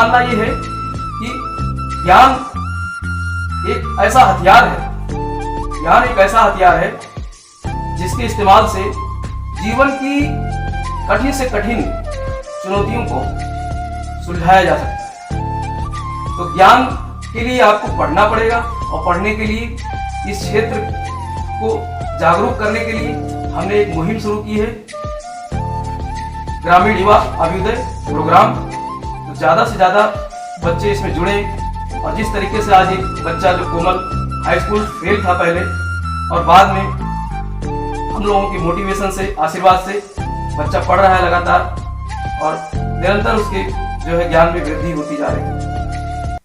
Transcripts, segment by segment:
मानना ये है कि ज्ञान एक ऐसा हथियार है, ज्ञान एक ऐसा हथियार है जिसके इस्तेमाल से जीवन की कठिन से कठिन चुनौतियों को सुलझाया जा सकता है। तो ज्ञान के लिए आपको पढ़ना पड़ेगा और पढ़ने के लिए इस क्षेत्र को जागरूक करने के लिए हमने एक मुहिम शुरू की है, ग्रामीण युवा अभ्युदय प्रोग्राम। तो ज़्यादा से ज़्यादा बच्चे इसमें जुड़े और जिस तरीके से आज एक बच्चा जो कोमल हाई स्कूल फेल था पहले और बाद में हम लोगों की मोटिवेशन से, आशीर्वाद से बच्चा पढ़ रहा है लगातार और निरंतर उसके जो है ज्ञान में वृद्धि होती जा रही है।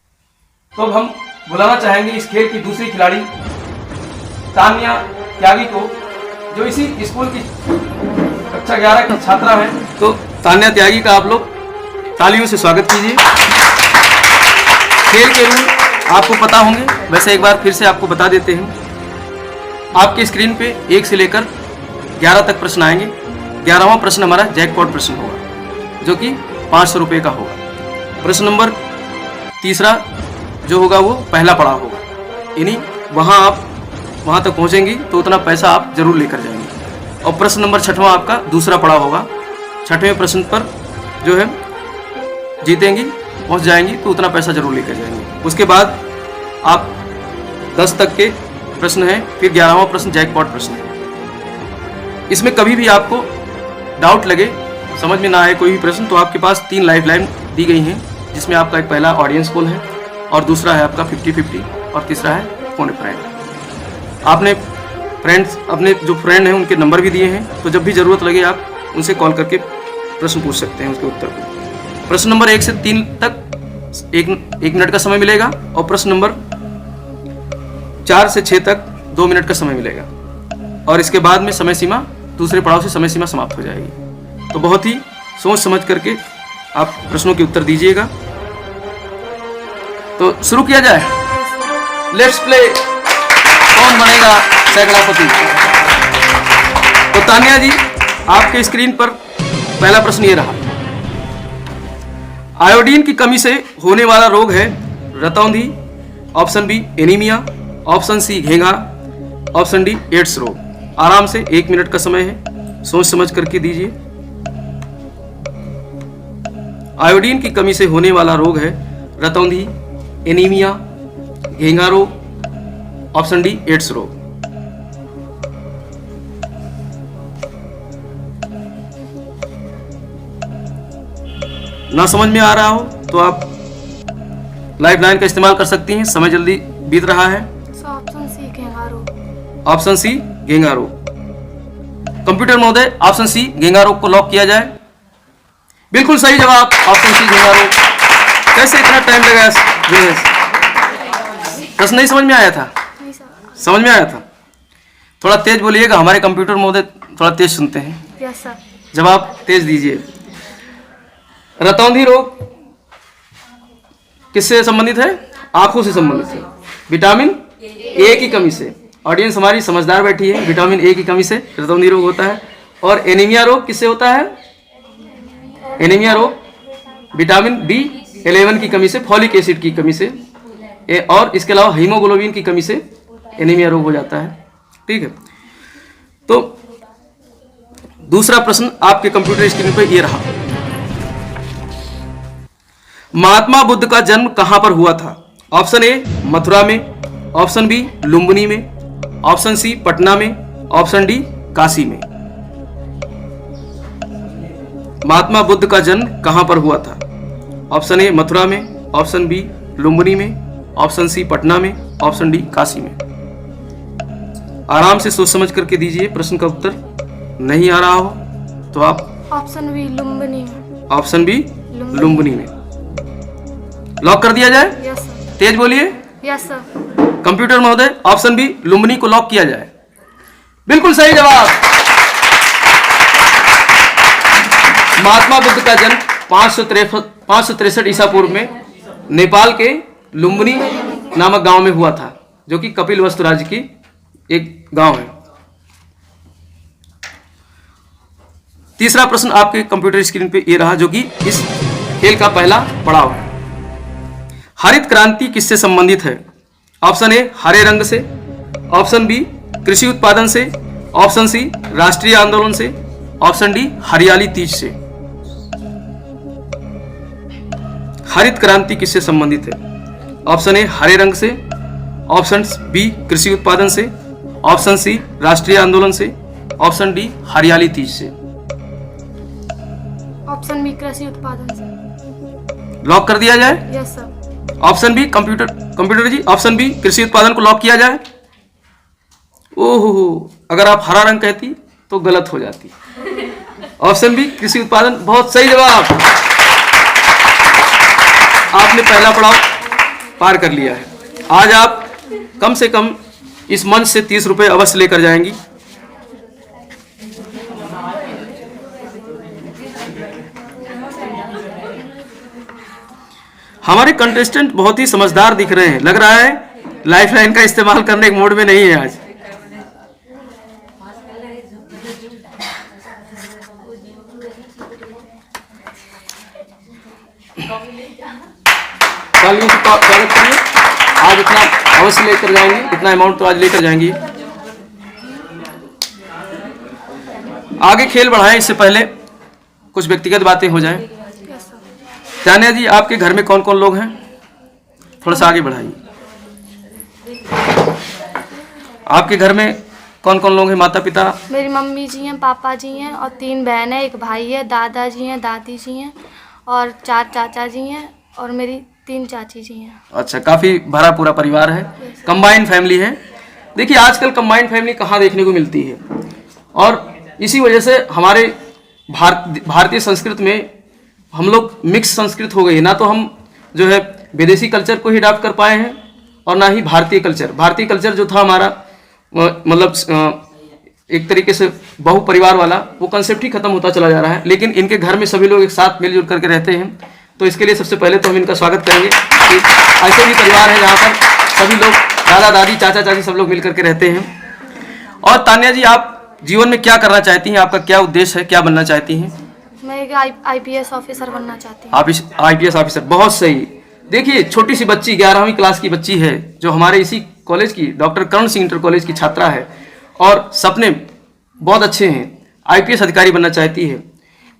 तो अब हम बुलाना चाहेंगे इस खेल की दूसरी खिलाड़ी तान्या त्यागी को, जो इसी स्कूल की कक्षा 11 की छात्रा है। तो तान्या त्यागी का आप लोग तालियों से स्वागत कीजिए। खेल के रूल आपको पता होंगे, वैसे एक बार फिर से आपको बता देते हैं। आपके स्क्रीन पे 1 से लेकर 11 तक प्रश्न आएंगे। 11वां प्रश्न हमारा जैकपॉट प्रश्न होगा जो कि 500 रुपये का होगा। प्रश्न नंबर 3 जो होगा वो पहला पड़ाव होगा, यानी वहाँ तक पहुँचेंगी तो उतना पैसा आप जरूर लेकर जाएंगे। और प्रश्न नंबर 6वां आपका दूसरा पड़ाव होगा। 6वें प्रश्न पर जो है जीतेंगी, पहुँच जाएंगी तो उतना पैसा जरूर लेकर जाएंगे। उसके बाद आप 10 तक के प्रश्न हैं, फिर 11वां प्रश्न जैकपॉट प्रश्न है। इसमें कभी भी आपको डाउट लगे, समझ में ना आए कोई भी प्रश्न, तो आपके पास 3 लाइफलाइन दी गई हैं, जिसमें आपका एक पहला ऑडियंस पोल है और दूसरा है आपका 50-50 और तीसरा है फोन फ्रेंड। आपने फ्रेंड्स, अपने जो फ्रेंड हैं उनके नंबर भी दिए हैं, तो जब भी ज़रूरत लगे आप उनसे कॉल करके प्रश्न पूछ सकते हैं उसके उत्तर को। प्रश्न नंबर 1 से 3 तक 1 मिनट का समय मिलेगा और प्रश्न नंबर 4 से 6 तक 2 मिनट का समय मिलेगा और इसके बाद में समय सीमा, दूसरे पड़ाव से समय सीमा समाप्त हो जाएगी। तो बहुत ही सोच समझ करके आप प्रश्नों के उत्तर दीजिएगा। तो शुरू किया जाए। Let's play. कौन बनेगा सैकड़ापति? तो तान्या जी, आपके स्क्रीन पर पहला प्रश्न ये रहा। आयोडीन की कमी से होने वाला रोग है रतौंधी, option B anaemia, option C घेंघा, ऑप्शन डी एड्स रोग। आराम से 1 मिनट का समय है, सोच समझ करके दीजिए। आयोडीन की कमी से होने वाला रोग है रतौंधी, एनीमिया, घेंघा रोग, ऑप्शन डी एड्स रोग। ना समझ में आ रहा हो तो आप लाइफ लाइन का इस्तेमाल कर सकती हैं, समय जल्दी बीत रहा है। ऑप्शन सी घेंघा रोग। ऑप्शन सी घेंघा रोग। कंप्यूटर महोदय, ऑप्शन सी घेंघा रोग को लॉक किया जाए। बिल्कुल सही जवाब, ऑप्शन सी घेंघा रोग। कैसे इतना टाइम लगा? प्रश्न नहीं समझ में आया था? नहीं सर। समझ में आया था? थोड़ा तेज बोलिएगा, हमारे कंप्यूटर महोदय थोड़ा तेज सुनते हैं। Yes sir. जवाब तेज दीजिए। रतौंधी रोग किससे संबंधित है? आंखों से संबंधित है, विटामिन ए की कमी से। ऑडियंस हमारी समझदार बैठी है, विटामिन ए की कमी से रतौंधी रोग होता है। और एनीमिया रोग किससे होता है? एनीमिया रोग विटामिन B11 की कमी से, फॉलिक एसिड की कमी से, और इसके अलावा हीमोग्लोबिन की कमी से एनीमिया रोग हो जाता है। ठीक है, तो दूसरा प्रश्न आपके कंप्यूटर स्क्रीन पर ये रहा। महात्मा बुद्ध का जन्म कहां पर हुआ था? ऑप्शन ए मथुरा में, ऑप्शन बी लुम्बिनी में, ऑप्शन सी पटना में, ऑप्शन डी काशी में। महात्मा बुद्ध का जन्म कहां पर हुआ था? ऑप्शन ए मथुरा में, ऑप्शन बी लुम्बिनी में, ऑप्शन सी पटना में, ऑप्शन डी काशी में। आराम से सोच समझ करके दीजिए। प्रश्न का उत्तर नहीं आ रहा हो तो आप ऑप्शन बी लुम्बिनी में। ऑप्शन बी लुम्बिनी में लॉक कर दिया जाए। Yes sir. तेज बोलिए। Yes sir. कंप्यूटर महोदय, ऑप्शन बी लुम्बिनी को लॉक किया जाए। बिल्कुल सही जवाब। महात्मा बुद्ध का जन्म 563 ईसा पूर्व में नेपाल के लुम्बिनी नामक गांव में हुआ था, जो कि कपिलवस्तु राज्य की एक गांव है। तीसरा प्रश्न आपके कंप्यूटर स्क्रीन पे ये रहा, जो कि इस खेल का पहला पड़ाव है। हरित क्रांति किससे संबंधित है? ऑप्शन ए हरे रंग से, ऑप्शन बी कृषि उत्पादन से, ऑप्शन सी राष्ट्रीय आंदोलन से, ऑप्शन डी हरियाली तीज से। हरित क्रांति किससे संबंधित है? ऑप्शन ए हरे रंग से, ऑप्शन बी कृषि उत्पादन से, ऑप्शन सी राष्ट्रीय आंदोलन से, ऑप्शन डी हरियाली तीज से। ऑप्शन बी कृषि उत्पादन से। लॉक कर दिया जाए? Yes sir. Option B computer ji, option B कृषि उत्पादन को लॉक किया जाए? ओहो, अगर आप हरा रंग कहती तो गलत हो जाती। ऑप्शन बी कृषि उत्पादन, बहुत सही जवाब। आपने पहला पड़ाव पार कर लिया है। आज आप कम से कम इस मंच से 30 रुपए अवश्य लेकर जाएंगी। हमारे कंटेस्टेंट बहुत ही समझदार दिख रहे हैं, लग रहा है लाइफलाइन का इस्तेमाल करने के मूड में नहीं है आज। चलिए स्वागत करिए। आज इतना अवश्य लेकर जाएंगे, इतना अमाउंट तो आज लेकर जाएंगी। आगे खेल बढ़ाएं इससे पहले कुछ व्यक्तिगत बातें हो जाएं। Yes sir. तान्या जी, आपके घर में कौन कौन लोग हैं? थोड़ा सा आगे बढ़ाइए। आपके घर में कौन कौन लोग हैं? माता पिता? मेरी मम्मी जी हैं, पापा जी हैं और 3 बहन है, एक भाई है, दादाजी हैं, दादी जी हैं और 4 चाचा जी हैं और मेरी 3 चाची जी हैं। अच्छा, काफी भरा पूरा परिवार है, कंबाइंड फैमिली है। देखिए आजकल कंबाइंड फैमिली कहाँ देखने को मिलती है, और इसी वजह से हमारे भारतीय संस्कृति में हम लोग मिक्स संस्कृत हो गई है। ना तो हम जो है विदेशी कल्चर को ही अडॉप्ट कर पाए हैं और ना ही भारतीय कल्चर जो था हमारा, मतलब एक तरीके से बहु परिवार वाला, वो कंसेप्ट ही खत्म होता चला जा रहा है। लेकिन इनके घर में सभी लोग एक साथ मिलजुल करके रहते हैं, तो इसके लिए सबसे पहले तो हम इनका स्वागत करेंगे कि ऐसे भी परिवार है जहाँ पर सभी लोग दादा दादी चाचा चाची सब लोग मिल करके रहते हैं। और तान्या जी, आप जीवन में क्या करना चाहती हैं? आपका क्या उद्देश्य है, क्या बनना चाहती हैं? मैं एक IPS ऑफिसर बनना चाहती हूँ। आप IPS ऑफिसर, बहुत सही। देखिए छोटी सी बच्ची 11वीं क्लास की बच्ची है जो हमारे इसी कॉलेज की डॉक्टर कर्ण सिंह इंटर कॉलेज की छात्रा है और सपने बहुत अच्छे हैं, IPS अधिकारी बनना चाहती है।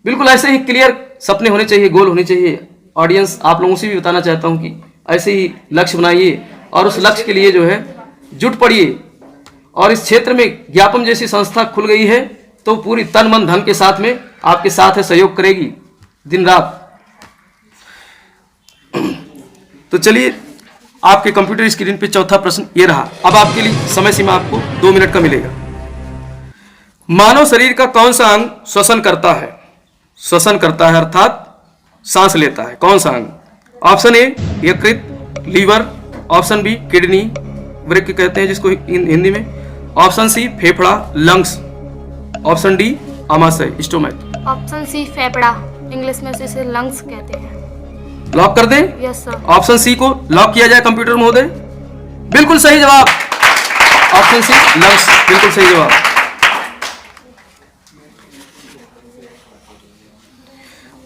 बिल्कुल ऐसे ही क्लियर सपने होने चाहिए, गोल होने चाहिए। ऑडियंस आप लोगों से भी बताना चाहता हूँ कि ऐसे ही लक्ष्य बनाइए और उस लक्ष्य के लिए जो है जुट पड़िए। और इस क्षेत्र में ज्ञापम जैसी संस्था खुल गई है तो पूरी तन मन धन के साथ में आपके साथ है, सहयोग करेगी दिन रात। तो चलिए आपके कंप्यूटर स्क्रीन पे चौथा प्रश्न ये रहा। अब आपके लिए समय सीमा आपको 2 मिनट का मिलेगा। मानव शरीर का कौन सा अंग श्वसन करता है? श्वसन करता है अर्थात सांस लेता है, कौन सा अंग? ऑप्शन ए यकृत, लीवर, ऑप्शन बी किडनी, वृक्क कहते हैं जिसको हिंदी में, ऑप्शन सी फेफड़ा, लंग्स, ऑप्शन डी आमाशय, स्टोमक। ऑप्शन सी फेफड़ा, इंग्लिश में इसे लंग्स कहते हैं। लॉक कर दें? Yes sir. ऑप्शन सी को लॉक किया जाए कंप्यूटर महोदय? बिल्कुल सही जवाब, ऑप्शन सी लंग्स, बिल्कुल सही जवाब।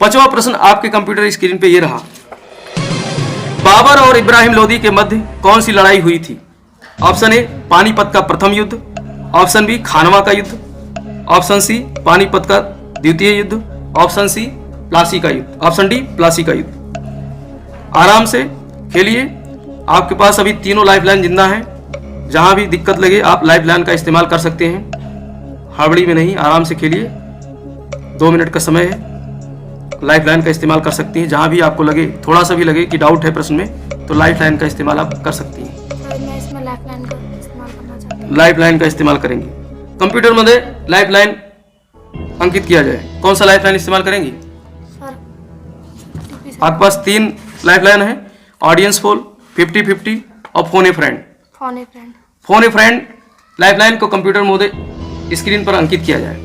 पांचवा प्रश्न आपके कंप्यूटर स्क्रीन पे ये रहा। बाबर और इब्राहिम लोदी के मध्य कौन सी लड़ाई हुई थी? ऑप्शन ए पानीपत का प्रथम युद्ध, ऑप्शन बी खानवा का युद्ध, ऑप्शन सी पानीपत का द्वितीय युद्ध, ऑप्शन सी प्लासी का युद्ध, ऑप्शन डी प्लासी का युद्ध। आराम से खेलिए, आपके पास अभी तीनों लाइफलाइन जिंदा हैं। जहां भी दिक्कत लगे आप लाइफलाइन का इस्तेमाल कर सकते हैं, हड़बड़ी में नहीं, आराम से खेलिए। 2 मिनट का समय है, लाइफलाइन का इस्तेमाल कर सकती हैं। जहां भी आपको लगे, थोड़ा सा भी लगे कि डाउट है प्रश्न में, तो लाइफलाइन का इस्तेमाल आप कर सकती हैं। सर मैं इसमें लाइफलाइन का इस्तेमाल करना चाहती हूँ। लाइफलाइन का इस्तेमाल करेंगे। कंप्यूटर मध्ये लाइफलाइन अंकित किया जाए, कौन सा लाइफलाइन इस्तेमाल करेंगी? सर आपके पास 3 लाइफलाइन है, ऑडियंस पोल, 50-50 और फोन ए फ्रेंड। फोन ए फ्रेंड। फोन ए फ्रेंड लाइफलाइन को कंप्यूटर मोड स्क्रीन पर अंकित किया जाए।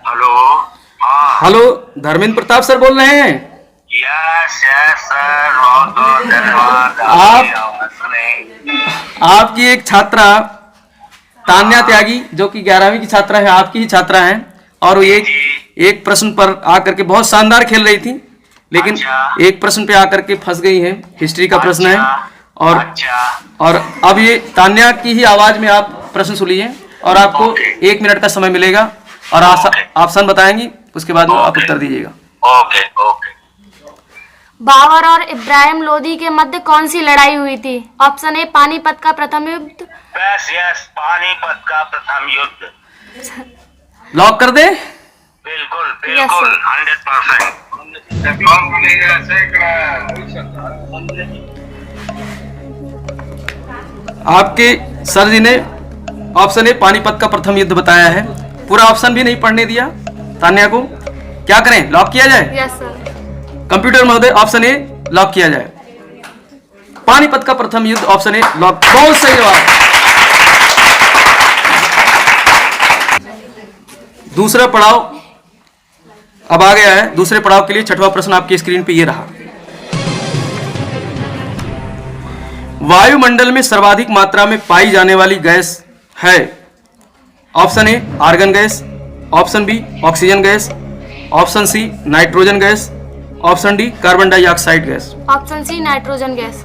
हेलो। हाँ हेलो धर्मेंद्र प्रताप सर बोल रहे हैं? यस सर, बहुत बहुत धन्यवाद। आपकी एक छात्रा तान्या त्यागी जो कि 11वीं की छात्रा है, आपकी ही छात्रा है, और वो एक प्रश्न पर आकर के बहुत शानदार खेल रही थी, लेकिन एक प्रश्न पे आकर के फंस गई है। हिस्ट्री का प्रश्न है, और अब ये तान्या की ही आवाज में आप प्रश्न सुनिए, और आपको 1 मिनट का समय मिलेगा और ऑप्शन बताएंगी, उसके बाद में आप उत्तर दीजिएगा। Okay okay. बाबर और इब्राहिम लोदी के मध्य कौन सी लड़ाई हुई थी? ऑप्शन ए पानीपत का प्रथम युद्ध। यस, पानीपत का प्रथम युद्ध। लॉक कर दे? बिल्कुल बिल्कुल, 100%। आपके सर जी ने ऑप्शन ए पानीपत का प्रथम युद्ध बताया है, पूरा ऑप्शन भी नहीं पढ़ने दिया तान्या को। क्या करें, लॉक किया जाए? Yes sir. कंप्यूटर महोदय ऑप्शन ए लॉक किया जाए। पानीपत का प्रथम युद्ध, ऑप्शन ए लॉक। बहुत सही जवाब। दूसरा पड़ाव अब आ गया है। दूसरे पड़ाव के लिए छठवां प्रश्न आपकी स्क्रीन पे ये रहा। वायुमंडल में सर्वाधिक मात्रा में पाई जाने वाली गैस है? Option A argon gas, option B oxygen gas, option C nitrogen gas, option D carbon dioxide gas. Option C nitrogen gas.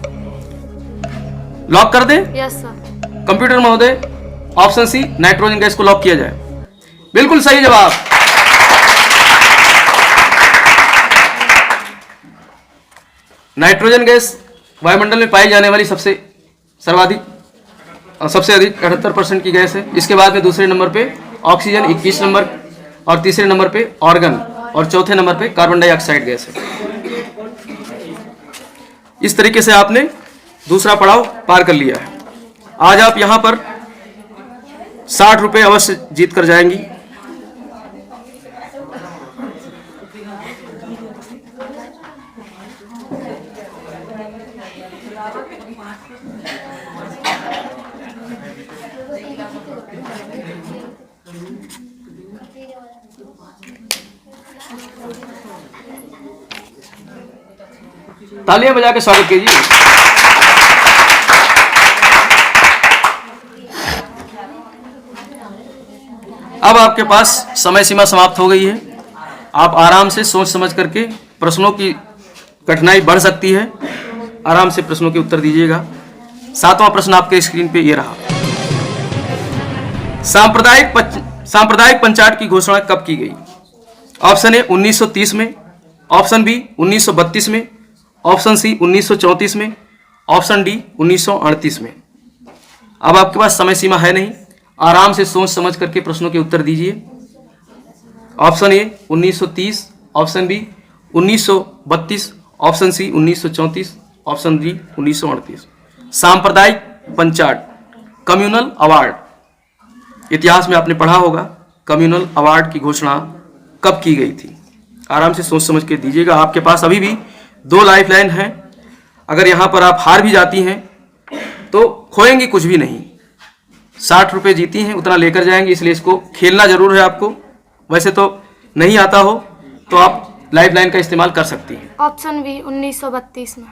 Lock कर दें? Yes sir. कंप्यूटर महोदय ऑप्शन सी नाइट्रोजन गैस को लॉक किया जाए। बिल्कुल सही जवाब। नाइट्रोजन गैस वायुमंडल में पाई जाने वाली सबसे अधिक 78% की गैस है। इसके बाद में दूसरे नंबर पे ऑक्सीजन 21 नंबर, और तीसरे नंबर पे ऑर्गन, और चौथे नंबर पे कार्बन डाइऑक्साइड गैस है। इस तरीके से आपने दूसरा पड़ाव पार कर लिया है। आज आप यहां पर 60 रुपए अवश्य जीत कर जाएंगी। तालियां बजा के स्वागत कीजिए। अब आपके पास समय सीमा समाप्त हो गई है। आप आराम से सोच समझ करके, प्रश्नों की कठिनाई बढ़ सकती है, आराम से प्रश्नों के उत्तर दीजिएगा। 7वां प्रश्न आपके स्क्रीन पे ये रहा। सांप्रदायिक पंचायत की घोषणा कब की गई? ऑप्शन ए 1930 में, ऑप्शन बी 1932 में, ऑप्शन सी 1934 में, ऑप्शन डी 1938 में। अब आपके पास समय सीमा है नहीं, आराम से सोच समझ करके प्रश्नों के उत्तर दीजिए। Option A 1930, option B 1932, option C 1934, option D 1938। सांप्रदायिक पंचायत कम्युनल अवार्ड, इतिहास में आपने पढ़ा होगा कम्युनल अवार्ड की घोषणा कब की गई थी? आराम से सोच समझ के दीजिएगा। आपके पास अभी भी 2 लाइफ लाइन है। अगर यहाँ पर आप हार भी जाती हैं तो खोएंगी कुछ भी नहीं। 60 रुपये जीती हैं, उतना लेकर जाएंगे, इसलिए इसको खेलना जरूर है आपको। वैसे तो नहीं आता हो तो आप लाइफ लाइन का इस्तेमाल कर सकती हैं। ऑप्शन बी 1932 में।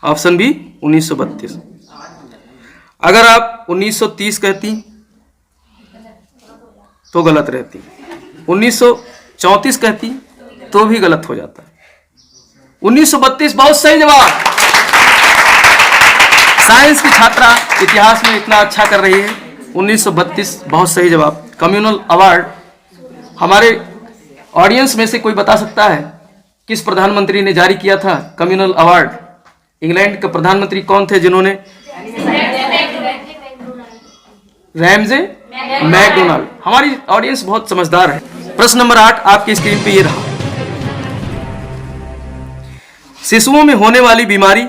Option B 1932। अगर आप 1930 कहती तो गलत रहती, 1934 कहती तो भी गलत हो जाता। 1932 बहुत सही जवाब। साइंस की छात्रा इतिहास में इतना अच्छा कर रही है। 1932 बहुत सही जवाब। कम्युनल अवार्ड, हमारे ऑडियंस में से कोई बता सकता है किस प्रधानमंत्री ने जारी किया था कम्युनल अवार्ड? इंग्लैंड के प्रधानमंत्री कौन थे जिन्होंने? Ramsay McDonald. हमारी ऑडियंस बहुत समझदार है। प्रश्न नंबर 8 आपकी स्क्रीन पे ये रहा। शिशुओं में होने वाली बीमारी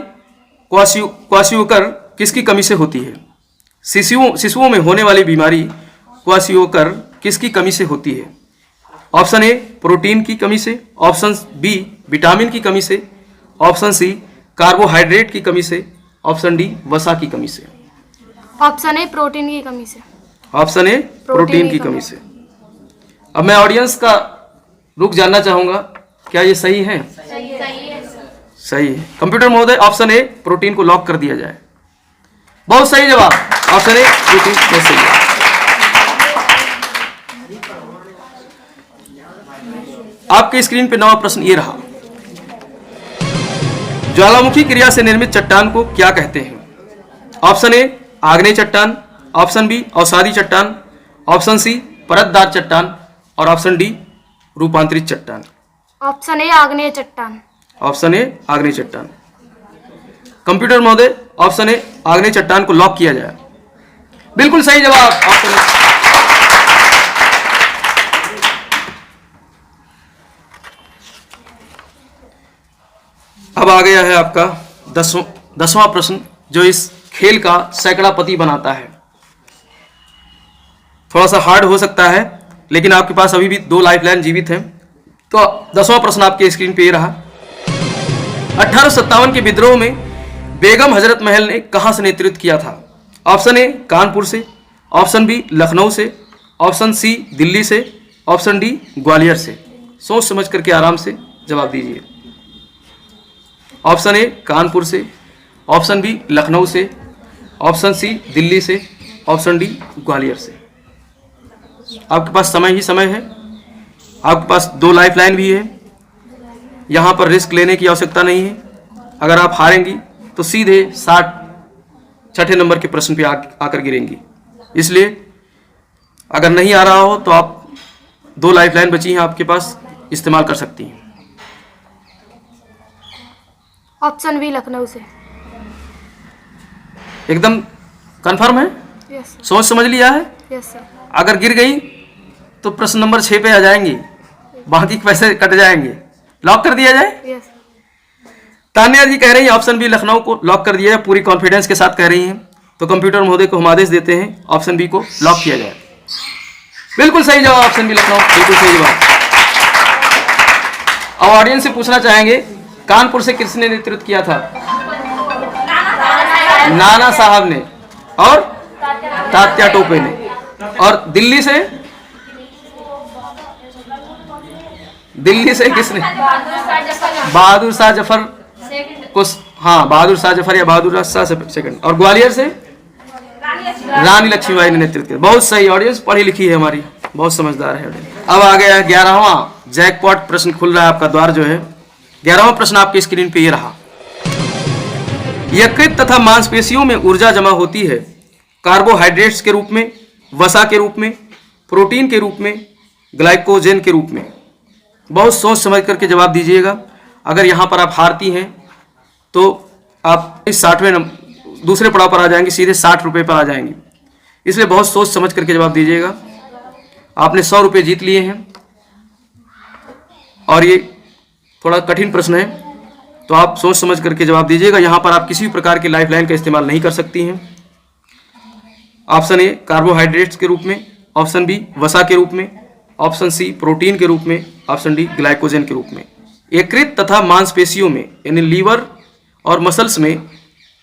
क्वाशियोकर किसकी कमी से होती है? शिशुओं में होने वाली बीमारी क्वाशियोकर किसकी कमी से होती है? ऑप्शन ए प्रोटीन की कमी से, ऑप्शन बी विटामिन की कमी से, ऑप्शन सी कार्बोहाइड्रेट की कमी से, ऑप्शन डी वसा की कमी से। ऑप्शन ए प्रोटीन की कमी से। ऑप्शन ए प्रोटीन की कमी से। अब मैं ऑडियंस का रुख जानना चाहूंगा। क्या ये सही है? सही है। सही है। कंप्यूटर महोदय ऑप्शन ए प्रोटीन को लॉक कर दिया जाए। बहुत सही जवाब, ऑप्शन ए प्रोटीन बहुत सही है। आपके स्क्रीन पे 9वां प्रश्न ये रहा, ज्वालामुखी क्रिया से निर्मित चट्टान को क्या कहते हैं? ऑप्शन ए आग्नेय चट्टान, ऑप्शन बी अवसादी चट्टान, ऑप्शन सी परतदार चट्टान और ऑप्शन डी रूपांतरित चट्टान। ऑप्शन ए आग्नेय चट्टान। ऑप्शन ए आग्नेय चट्टान। कंप्यूटर महोदय ऑप्शन ए आग्नेय चट्टान को लॉक किया जाए। बिल्कुल सही जवाब, ऑप्शन ए। अब आ गया है आपका 10वां प्रश्न, जो इस खेल का सैकड़ापति बनाता है। थोड़ा सा हार्ड हो सकता है, लेकिन आपके पास अभी भी 2 लाइफलाइन जीवित हैं। तो 10वां प्रश्न आपके स्क्रीन पे ये रहा, 1857 के विद्रोह में बेगम हजरत महल ने कहां से नेतृत्व किया था? ऑप्शन ए कानपुर से, ऑप्शन बी लखनऊ से, ऑप्शन सी दिल्ली से, ऑप्शन डी ग्वालियर से। सोच समझ करके आराम से जवाब दीजिए। ऑप्शन ए कानपुर से, ऑप्शन बी लखनऊ से, ऑप्शन सी दिल्ली से, ऑप्शन डी ग्वालियर से। आपके पास समय ही समय है, आपके पास 2 लाइफलाइन भी है। यहाँ पर रिस्क लेने की आवश्यकता नहीं है। अगर आप हारेंगी तो सीधे 66 नंबर के प्रश्न पे आकर गिरेंगी। इसलिए अगर नहीं आ रहा हो तो आप 2 लाइफलाइन बची हैं आपके पास, इस्तेमाल कर सकती हैं। ऑप्शन बी लखनऊ से। एकदम कंफर्म है? यस सोच समझ लिया है? Yes sir. अगर गिर गई तो प्रश्न नंबर 6 पे आ जाएंगी, बाकी पैसे कट जाएंगे। लॉक कर दिया जाए? यस। तान्या जी कह रही है ऑप्शन बी लखनऊ को लॉक कर दिया जाए, पूरी कॉन्फिडेंस के साथ कह रही हैं। तो कंप्यूटर महोदय को हम आदेश देते हैं ऑप्शन बी को लॉक किया जाए। बिल्कुल सही जवाब, ऑप्शन बी लखनऊ, बिल्कुल सही जवाब। अब ऑडियंस से पूछना चाहेंगे, कानपुर से किसने नेतृत्व किया था? नाना साहब ने और तात्या टोपे ने। और दिल्ली से? दिल्ली से किसने? बहादुर शाह जफर को, हाँ बहादुर शाह जफर या बहादुर शाह सेकंड। और ग्वालियर से रानी लक्ष्मीबाई ने नेतृत्व किया। बहुत सही, ऑडियंस पढ़ी लिखी है हमारी, बहुत समझदार है। अब आ गया 11वां जैकपॉट प्रश्न खुल रहा है, आपका द्वार जो है। 11वां प्रश्न आपकी स्क्रीन पे ये रहा, यकृत तथा मांसपेशियों में ऊर्जा जमा होती है कार्बोहाइड्रेट्स के रूप में, वसा के रूप में, प्रोटीन के रूप में, ग्लाइकोजन के रूप में। बहुत सोच समझ करके जवाब दीजिएगा। अगर यहाँ पर आप हारती हैं तो आप इस 60वें दूसरे पड़ाव पर आ जाएंगे, सीधे 60 रुपये पर आ जाएंगे। इसलिए बहुत सोच समझ करके जवाब दीजिएगा। आपने 100 रुपये जीत लिए हैं और ये थोड़ा कठिन प्रश्न है, तो आप सोच समझ करके जवाब दीजिएगा। यहाँ पर आप किसी भी प्रकार की लाइफलाइन का इस्तेमाल नहीं कर सकती हैं। ऑप्शन ए कार्बोहाइड्रेट्स के रूप में, ऑप्शन बी वसा के रूप में, ऑप्शन सी प्रोटीन के रूप में, ऑप्शन डी ग्लाइकोजन के रूप में। यकृत तथा मांसपेशियों में यानी लीवर और मसल्स में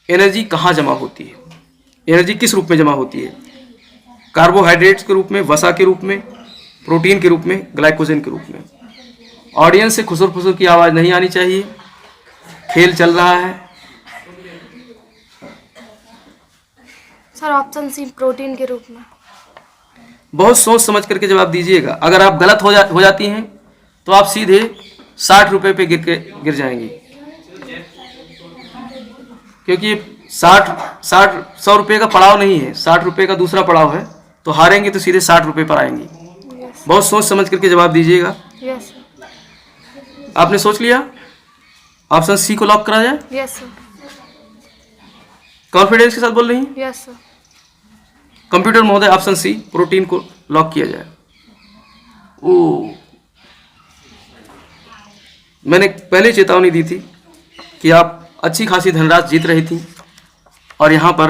एनर्जी कहाँ जमा होती है? एनर्जी किस रूप में जमा होती है? कार्बोहाइड्रेट्स के रूप में, वसा के रूप में, प्रोटीन के रूप में, ग्लाइकोजन के रूप में। ऑडियंस से खुसुर फुसुर की आवाज़ नहीं आनी चाहिए, खेल चल रहा है। सर ऑप्शन सी प्रोटीन के रूप में। बहुत सोच समझ करके जवाब दीजिएगा। अगर आप गलत हो जाती हैं तो आप सीधे 60 रुपये पे गिर जाएंगी, क्योंकि 100 रुपये का पड़ाव नहीं है, 60 रुपये का दूसरा पड़ाव है। तो हारेंगे तो सीधे 60 रुपये पर आएंगी। बहुत सोच समझ करके जवाब दीजिएगा। यस। आपने सोच लिया? ऑप्शन सी को लॉक करा जाए? Yes sir. कॉन्फिडेंस के साथ बोल रही हैं? Yes sir. कंप्यूटर महोदय ऑप्शन सी प्रोटीन को लॉक किया जाए। ओ, मैंने पहले चेतावनी दी थी कि आप अच्छी खासी धनराशि जीत रही थी और यहाँ पर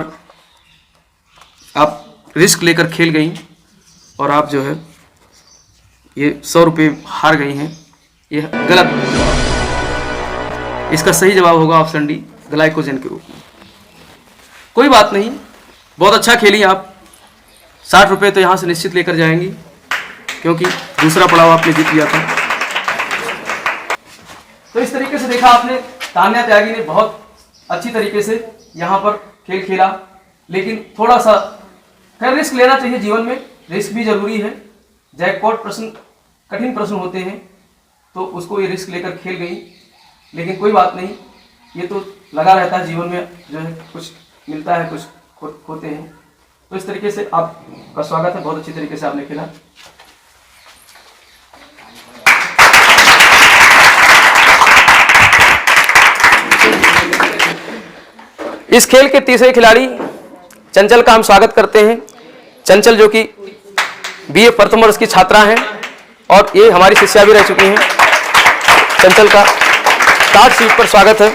आप रिस्क लेकर खेल गई और आप जो है ये 100 रुपये हार गई हैं। ये गलत जवाब। इसका सही जवाब होगा ऑप्शन डी ग्लाइकोजन के रूप में। कोई बात नहीं, बहुत अच्छा खेली आप। 60 रुपये तो यहाँ से निश्चित लेकर जाएंगी, क्योंकि दूसरा पड़ाव आपने जीत लिया था। तो इस तरीके से देखा आपने, तान्या त्यागी ने बहुत अच्छी तरीके से यहाँ पर खेल खेला, लेकिन थोड़ा सा खैर रिस्क लेना चाहिए जीवन में, रिस्क भी जरूरी है। जैकपॉट प्रश्न कठिन प्रश्न होते हैं, तो उसको ये रिस्क लेकर खेल गई, लेकिन कोई बात नहीं, ये तो लगा रहता है जीवन में, जो है कुछ मिलता है, कुछ खोते हैं। तो इस तरीके से आपका स्वागत है, बहुत अच्छी तरीके से आपने खेला। इस खेल के तीसरे खिलाड़ी चंचल का हम स्वागत करते हैं। चंचल जो कि बीए प्रथम वर्ष की छात्रा हैं और ये हमारी शिष्या भी रह चुकी हैं। चंचल का 60 सीट पर स्वागत है।